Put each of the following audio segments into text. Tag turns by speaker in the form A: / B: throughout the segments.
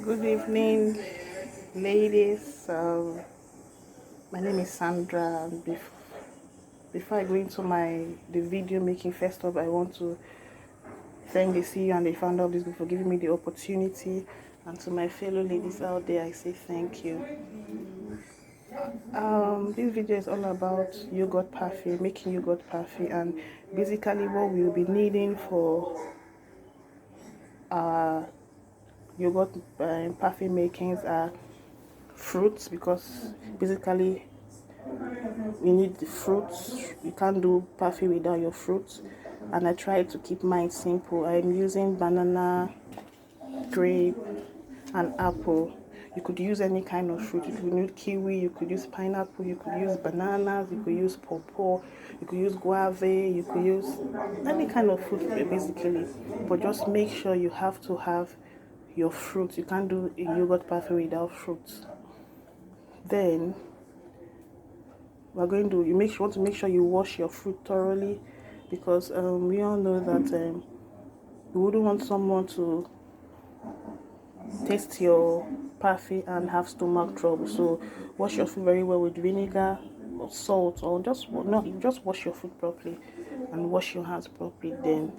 A: Good evening, ladies. My name is Sandra. And before I go into the video making, first off, I want to thank the CEO and the founder of this group for giving me the opportunity. And to my fellow ladies out there, I say thank you. This video is all about yogurt parfait, making yogurt parfait, and basically what we'll be needing for our yogurt parfait makings are fruits, because basically we need the fruits. You can't do parfait without your fruits, and I try to keep mine simple. I'm using banana, grape, and apple. You could use any kind of fruit. You could use kiwi, you could use pineapple, you could use bananas, you could use pawpaw, you could use guava, you could use any kind of fruit basically. But just make sure you have to have your fruits. You can't do a yogurt parfait without fruits. Then we're going to want to make sure you wash your fruit thoroughly, because we all know that you wouldn't want someone to taste your parfait and have stomach trouble. So wash your fruit very well with vinegar or salt, or just wash your fruit properly and wash your hands properly. Then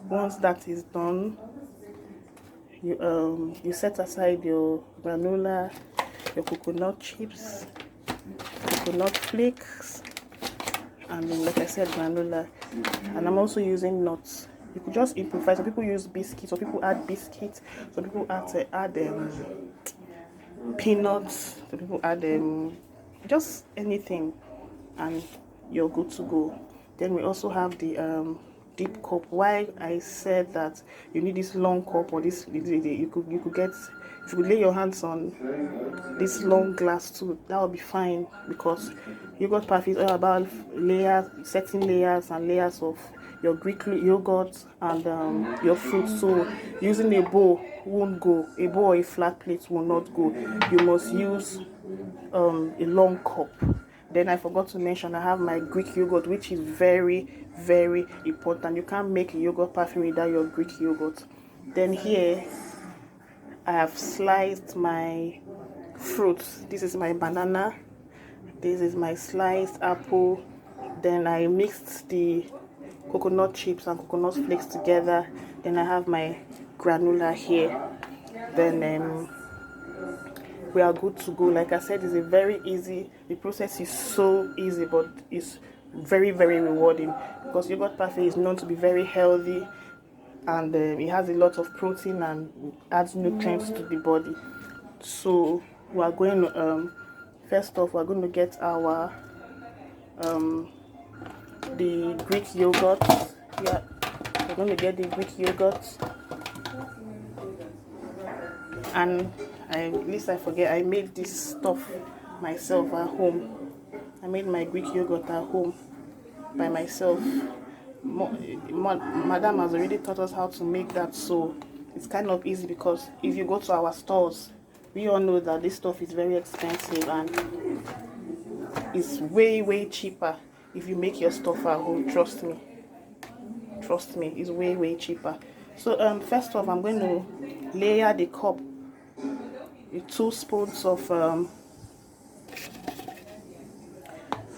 A: once that is done, you set aside your granola, your coconut chips, coconut flakes, and then, like I said, granola. And I'm also using nuts. You could just improvise. Some people use biscuits, some people add biscuits, some people add peanuts, some people add just anything, and you're good to go. Then we also have the deep cup. Why I said that you need this long cup, or this, you could get, if you could lay your hands on this long glass too, that would be fine, because yogurt parfait is all about layers, setting layers and layers of your Greek yogurt and your fruits. So using a bowl won't go. A bowl or a flat plate will not go. You must use a long cup. Then I forgot to mention, I have my Greek yogurt, which is very, very important. You can't make a yogurt parfait without your Greek yogurt. Then here I have sliced my fruits. This is my banana, this is my sliced apple. Then I mixed the coconut chips and coconut flakes together. Then I have my granola here. Then we are good to go. Like I said, it's a very easy, the process is so easy, but it's very, very rewarding, because yogurt parfait is known to be very healthy, and it has a lot of protein and adds nutrients to the body. So we are going to first off, we're going to get our the Greek yogurt. Yeah, we're going to get the Greek yogurt. And at least I forget, I made this stuff myself at home. I made my Greek yogurt at home by myself. Madam has already taught us how to make that, so it's kind of easy, because if you go to our stores, we all know that this stuff is very expensive, and it's way, way cheaper if you make your stuff at home. Trust me, it's way, way cheaper. So first off, I'm going to layer the cup with 2 spoons of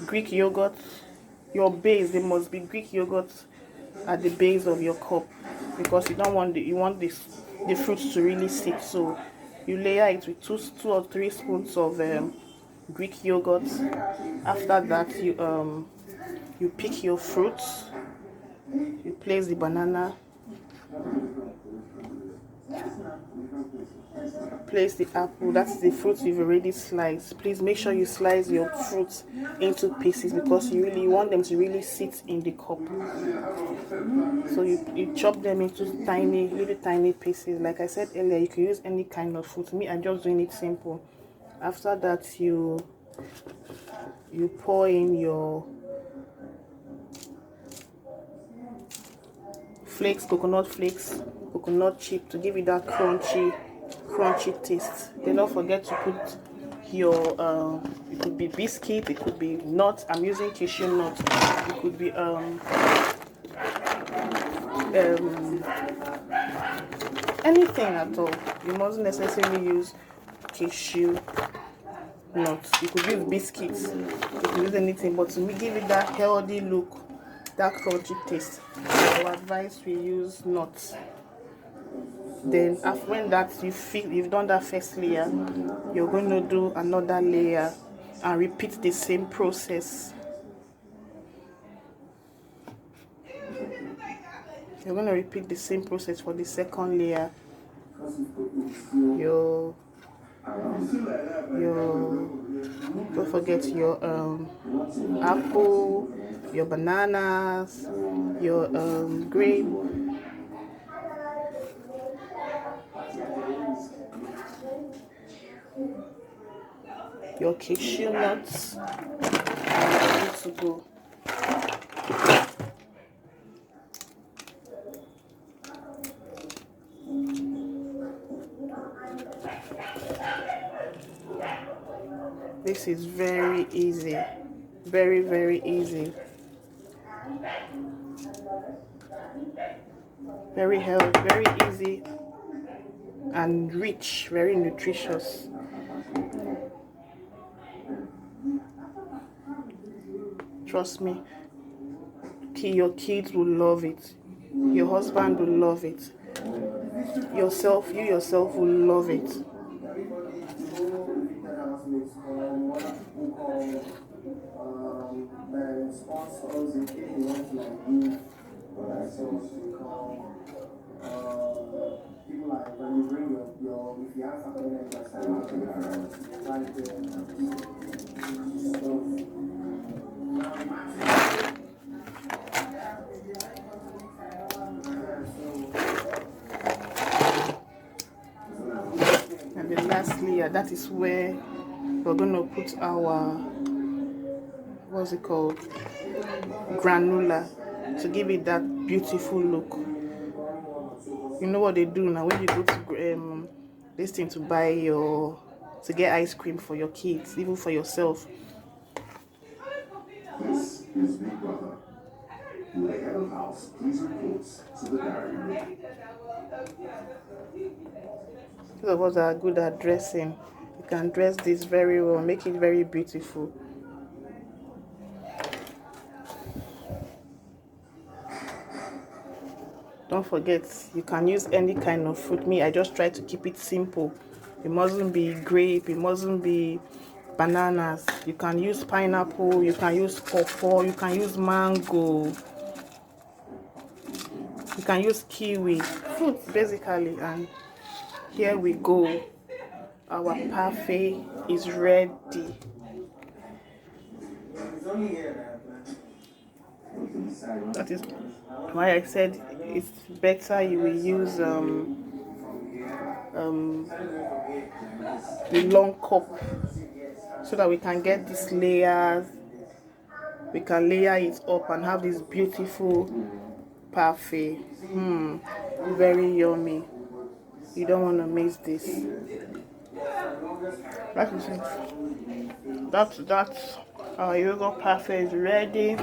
A: Greek yogurt. Your base, there must be Greek yogurt at the base of your cup, because you don't want you want the fruits to really sit. So you layer it with 2 or 3 spoons of Greek yogurt. After that, you pick your fruits. You place the banana, place the apple. That's the fruits you've already sliced. Please make sure you slice your fruits into pieces, because you want them to really sit in the cup. So you chop them into little tiny pieces. Like I said earlier, you can use any kind of fruit. Me, I'm just doing it simple. After that, you pour in your flakes, coconut flakes, coconut chip, to give it that crunchy taste. Then don't forget to put your it could be biscuit, it could be nuts. I'm using cashew nuts. It could be anything at all. You mustn't necessarily use cashew nuts. You could use biscuits, you could use anything, but to give it that healthy look, that crunchy taste, I would advise we use nuts. Then after when that you've done that first layer, you're going to do another layer and repeat the same process. You're going to repeat the same process for the second layer. Don't forget your apple, your bananas, your grape, your cashew nuts, and good to go. This is very easy, very, very easy, very healthy, very easy and rich, very nutritious. Trust me, your kids will love it, your husband will love it, you yourself will love it. And the last layer, that is where we're going to put our, what's it called, granola, to give it that beautiful look. You know what they do now when you go to this thing to get ice cream for your kids, even for yourself.
B: This is Big Brother. You the head of house, please report to the diary room.
A: Those of us that are good at dressing, you can dress this very well, make it very beautiful. Don't forget, you can use any kind of fruit. Me, I just try to keep it simple. It mustn't be grape, it mustn't be bananas. You can use pineapple, you can use pawpaw, you can use mango, you can use kiwi, fruits basically. And here we go. Our parfait is ready. That is why I said it's better you will use the long cup, so that we can get these layers. We can layer it up and have this beautiful parfait. Very yummy. You don't want to miss this. That is it. That's our yogurt parfait is ready.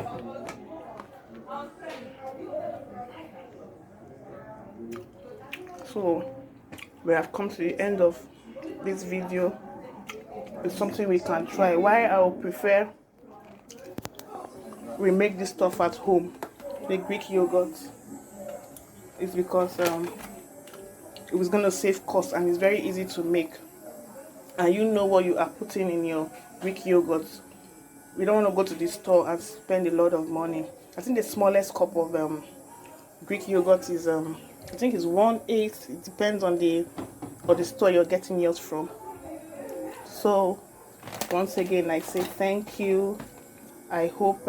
A: So we have come to the end of this video. It's something we can try. Why I would prefer we make this stuff at home, the Greek yogurt, is because it was going to save cost and it's very easy to make, and you know what you are putting in your Greek yogurt. We don't want to go to the store and spend a lot of money. I think the smallest cup of Greek yogurt is I think it's 1/8. It depends on the store you're getting yours from. So once again, I say thank you. I hope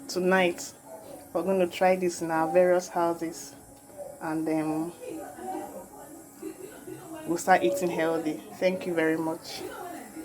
A: tonight we're going to try this in our various houses, and then we'll start eating healthy. Thank you very much.